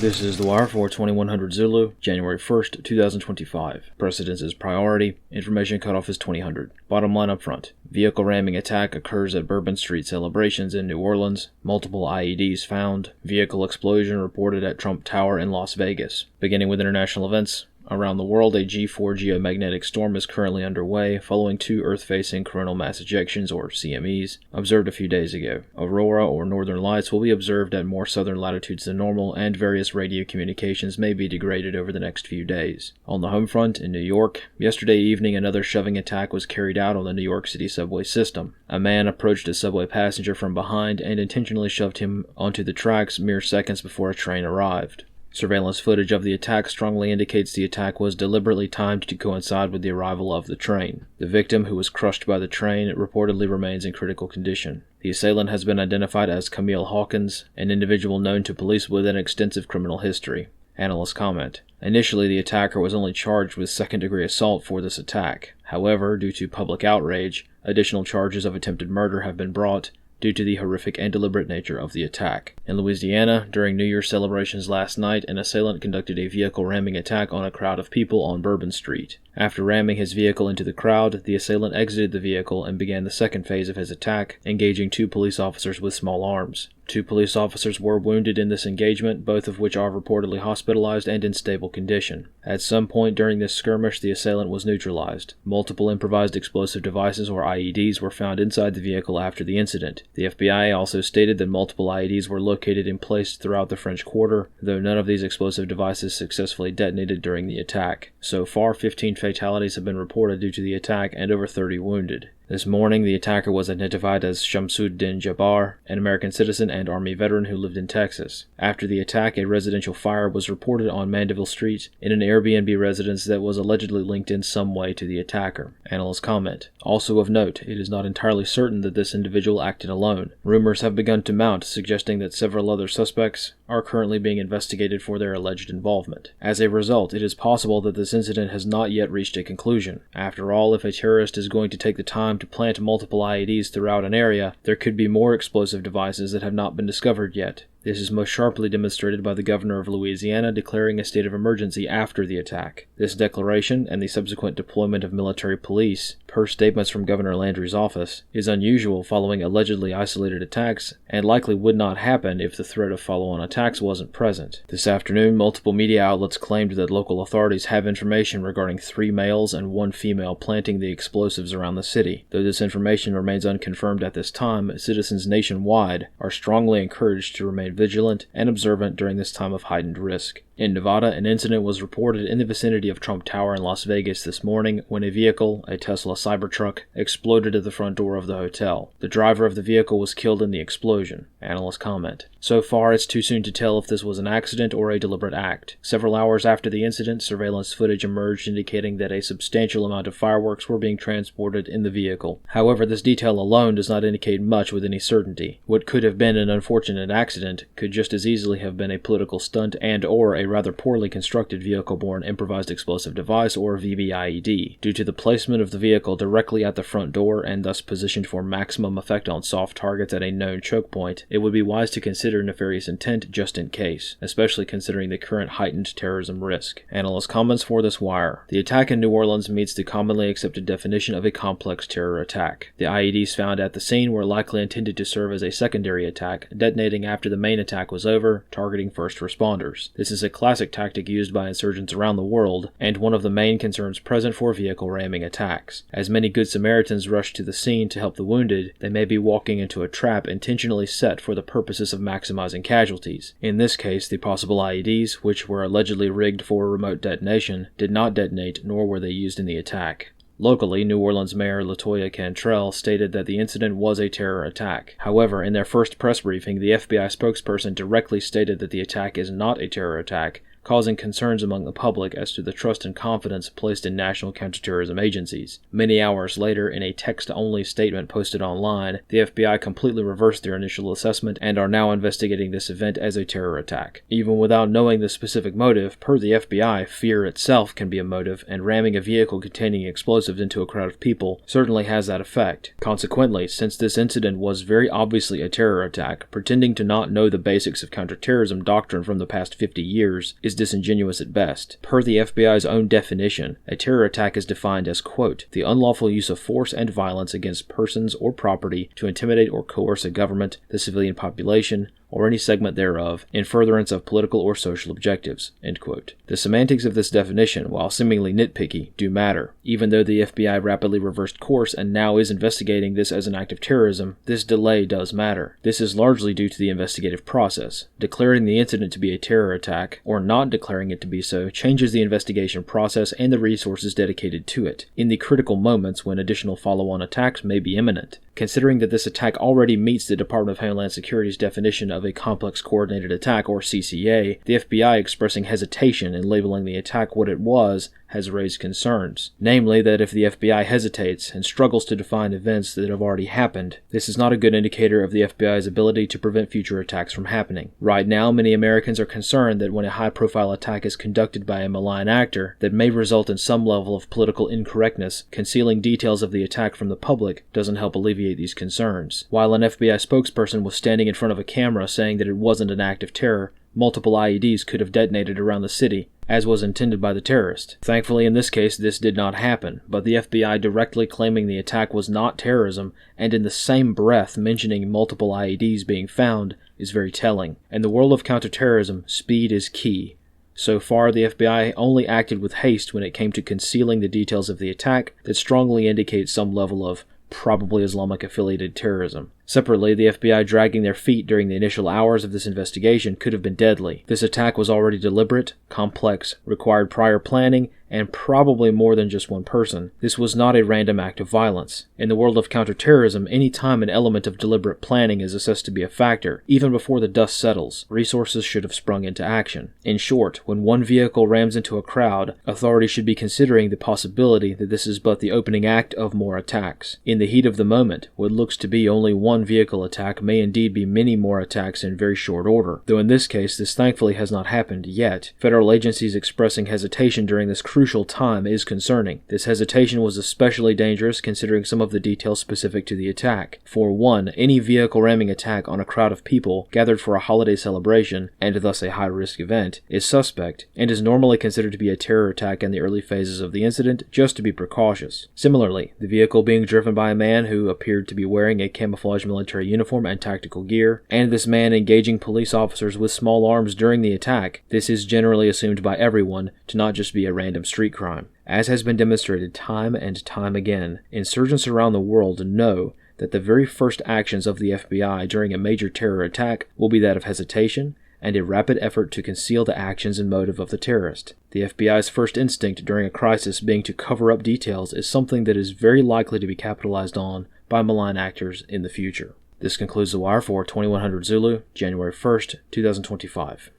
This is The Wire for 2100 Zulu, January 1st, 2025. Precedence is priority. Information cutoff is 2000. Bottom line up front. Vehicle ramming attack occurs at Bourbon Street celebrations in New Orleans. Multiple IEDs found. Vehicle explosion reported at Trump Tower in Las Vegas. Beginning with international events. Around the world, a G4 geomagnetic storm is currently underway, following two Earth-facing coronal mass ejections, or CMEs, observed a few days ago. Aurora, or northern lights, will be observed at more southern latitudes than normal, and various radio communications may be degraded over the next few days. On the home front, in New York, yesterday evening another shoving attack was carried out on the New York City subway system. A man approached a subway passenger from behind and intentionally shoved him onto the tracks mere seconds before a train arrived. Surveillance footage of the attack strongly indicates the attack was deliberately timed to coincide with the arrival of the train. The victim, who was crushed by the train, reportedly remains in critical condition. The assailant has been identified as Camille Hawkins, an individual known to police with an extensive criminal history. Analysts comment. Initially, the attacker was only charged with second-degree assault for this attack. However, due to public outrage, additional charges of attempted murder have been brought, due to the horrific and deliberate nature of the attack. In Louisiana, during New Year's celebrations last night, an assailant conducted a vehicle ramming attack on a crowd of people on Bourbon Street. After ramming his vehicle into the crowd, the assailant exited the vehicle and began the second phase of his attack, engaging two police officers with small arms. Two police officers were wounded in this engagement, both of which are reportedly hospitalized and in stable condition. At some point during this skirmish, the assailant was neutralized. Multiple improvised explosive devices, or IEDs, were found inside the vehicle after the incident. The FBI also stated that multiple IEDs were located and placed throughout the French Quarter, though none of these explosive devices successfully detonated during the attack. So far, 15 fatalities have been reported due to the attack and over 30 wounded. This morning, the attacker was identified as Shamsuddin Jabbar, an American citizen and Army veteran who lived in Texas. After the attack, a residential fire was reported on Mandeville Street in an Airbnb residence that was allegedly linked in some way to the attacker. Analysts comment. Also of note, it is not entirely certain that this individual acted alone. Rumors have begun to mount, suggesting that several other suspects are currently being investigated for their alleged involvement. As a result, it is possible that this incident has not yet reached a conclusion. After all, if a terrorist is going to take the time to plant multiple IEDs throughout an area, there could be more explosive devices that have not been discovered yet. This is most sharply demonstrated by the governor of Louisiana declaring a state of emergency after the attack. This declaration, and the subsequent deployment of military police, per statements from Governor Landry's office, is unusual following allegedly isolated attacks, and likely would not happen if the threat of follow-on attacks wasn't present. This afternoon, multiple media outlets claimed that local authorities have information regarding 3 males and 1 female planting the explosives around the city. Though this information remains unconfirmed at this time, citizens nationwide are strongly encouraged to remain vigilant and observant during this time of heightened risk. In Nevada, an incident was reported in the vicinity of Trump Tower in Las Vegas this morning when a vehicle, a Tesla Cybertruck, exploded at the front door of the hotel. The driver of the vehicle was killed in the explosion. Analysts comment. So far, it's too soon to tell if this was an accident or a deliberate act. Several hours after the incident, surveillance footage emerged indicating that a substantial amount of fireworks were being transported in the vehicle. However, this detail alone does not indicate much with any certainty. What could have been an unfortunate accident could just as easily have been a political stunt and/or a rather poorly constructed vehicle-borne improvised explosive device, or VBIED. Due to the placement of the vehicle directly at the front door and thus positioned for maximum effect on soft targets at a known choke point, it would be wise to consider nefarious intent just in case, especially considering the current heightened terrorism risk. Analyst comments for this wire. The attack in New Orleans meets the commonly accepted definition of a complex terror attack. The IEDs found at the scene were likely intended to serve as a secondary attack, detonating after the main attack was over, targeting first responders. This is a classic tactic used by insurgents around the world, and one of the main concerns present for vehicle ramming attacks. As many Good Samaritans rush to the scene to help the wounded, they may be walking into a trap intentionally set for the purposes of maximizing casualties. In this case, the possible IEDs, which were allegedly rigged for remote detonation, did not detonate, nor were they used in the attack. Locally, New Orleans Mayor LaToya Cantrell stated that the incident was a terror attack. However, in their first press briefing, the FBI spokesperson directly stated that the attack is not a terror attack, causing concerns among the public as to the trust and confidence placed in national counterterrorism agencies. Many hours later, in a text-only statement posted online, the FBI completely reversed their initial assessment and are now investigating this event as a terror attack. Even without knowing the specific motive, per the FBI, fear itself can be a motive, and ramming a vehicle containing explosives into a crowd of people certainly has that effect. Consequently, since this incident was very obviously a terror attack, pretending to not know the basics of counterterrorism doctrine from the past 50 years is disingenuous at best. Per the FBI's own definition, a terror attack is defined as, quote, the unlawful use of force and violence against persons or property to intimidate or coerce a government, the civilian population, or any segment thereof, in furtherance of political or social objectives, end quote. The semantics of this definition, while seemingly nitpicky, do matter. Even though the FBI rapidly reversed course and now is investigating this as an act of terrorism, this delay does matter. This is largely due to the investigative process. Declaring the incident to be a terror attack, or not declaring it to be so, changes the investigation process and the resources dedicated to it, in the critical moments when additional follow-on attacks may be imminent. Considering that this attack already meets the Department of Homeland Security's definition of a complex coordinated attack, or CCA, the FBI expressing hesitation in labeling the attack what it was has raised concerns. Namely, that if the FBI hesitates and struggles to define events that have already happened, this is not a good indicator of the FBI's ability to prevent future attacks from happening. Right now, many Americans are concerned that when a high-profile attack is conducted by a malign actor that may result in some level of political incorrectness, concealing details of the attack from the public doesn't help alleviate these concerns. While an FBI spokesperson was standing in front of a camera saying that it wasn't an act of terror, multiple IEDs could have detonated around the city, as was intended by the terrorist. Thankfully, in this case, this did not happen, but the FBI directly claiming the attack was not terrorism, and in the same breath mentioning multiple IEDs being found, is very telling. In the world of counterterrorism, speed is key. So far, the FBI only acted with haste when it came to concealing the details of the attack that strongly indicate some level of probably Islamic-affiliated terrorism. Separately, the FBI dragging their feet during the initial hours of this investigation could have been deadly. This attack was already deliberate, complex, required prior planning, and probably more than just one person. This was not a random act of violence. In the world of counterterrorism, any time an element of deliberate planning is assessed to be a factor, even before the dust settles, resources should have sprung into action. In short, when one vehicle rams into a crowd, authorities should be considering the possibility that this is but the opening act of more attacks. In the heat of the moment, what looks to be only one vehicle attack may indeed be many more attacks in very short order, though in this case this thankfully has not happened yet. Federal agencies expressing hesitation during this crucial time is concerning. This hesitation was especially dangerous considering some of the details specific to the attack. For one, any vehicle ramming attack on a crowd of people gathered for a holiday celebration, and thus a high-risk event, is suspect, and is normally considered to be a terror attack in the early phases of the incident, just to be precautious. Similarly, the vehicle being driven by a man who appeared to be wearing a camouflage military uniform and tactical gear, and this man engaging police officers with small arms during the attack, this is generally assumed by everyone to not just be a random street crime. As has been demonstrated time and time again, insurgents around the world know that the very first actions of the FBI during a major terror attack will be that of hesitation and a rapid effort to conceal the actions and motive of the terrorist. The FBI's first instinct during a crisis being to cover up details is something that is very likely to be capitalized on by malign actors in the future. This concludes The Wire for 2100 Zulu, January 1st, 2025.